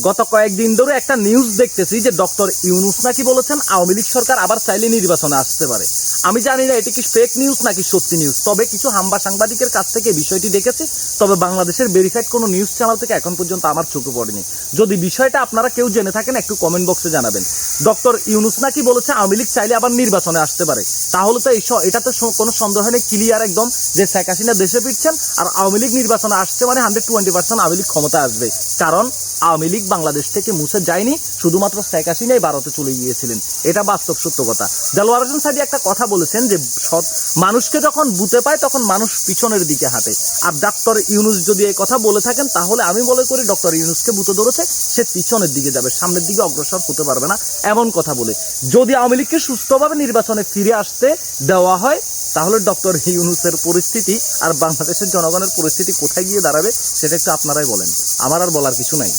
গত কয়েকদিন ধরে একটা নিউজ দেখতেছি যে ডক্টর ইউনূস নাকি বলেছেন আওয়ামী লীগ সরকার আবার চাইলে নির্বাচনে আসতে পারে। আমি জানি না এটি কি ফেক নিউজ নাকি সত্যি নিউজ, তবে কিছু হামবা সাংবাদিকের কাছ থেকে বিষয়টি দেখেছি, তবে বাংলাদেশের ভেরিফাইড কোনো নিউজ চ্যানেল থেকে এখন পর্যন্ত আমার চোখে পড়েনি। যদি বিষয়টা আপনারা কেউ জেনে থাকেন একটু কমেন্ট বক্সে জানাবেন। ডক্টর ইউনূস নাকি বলেছে আওয়ামী লীগ চাইলে আবার নির্বাচনে আসতে পারে, তাহলে তো এটাতে কোনো সন্দেহ নেই, ক্লিয়ার একদম যে শেখ হাসিনা দেশে ফিরছেন আর আওয়ামী লীগ নির্বাচনে আসছে মানে 120% আওয়ামী লীগ ক্ষমতা আসবে। কারণ আওয়ামী লীগ বাংলাদেশ থেকে মুছে যায়নি, শুধুমাত্র শেখ হাসিনাই ভারতে চলে গিয়েছিলেন, এটা বাস্তব সত্য কথা। দেলোয়ার হোসেন সাঈদী একটা কথা বলেছেন যে মানুষকে যখন বুতে পায় তখন মানুষ পিছনের দিকে হাঁটে। আর ডক্টর ইউনূস যদি এই কথা বলে থাকেন তাহলে আমি মনে করি ডক্টর ইউনূসকে বুতে ধরেছে, সে পিছনের দিকে যাবে, সামনের দিকে অগ্রসর হতে পারবে না এমন কথা বলে। যদি আওয়ামী লীগকে সুস্থভাবে নির্বাচনে ফিরে আসতে দেওয়া হয় তাহলে ডক্টর ইউনূসের পরিস্থিতি আর বাংলাদেশের জনগণের পরিস্থিতি কোথায় গিয়ে দাঁড়াবে সেটা একটু আপনারাই বলেন, আমার আর বলার কিছু নাই।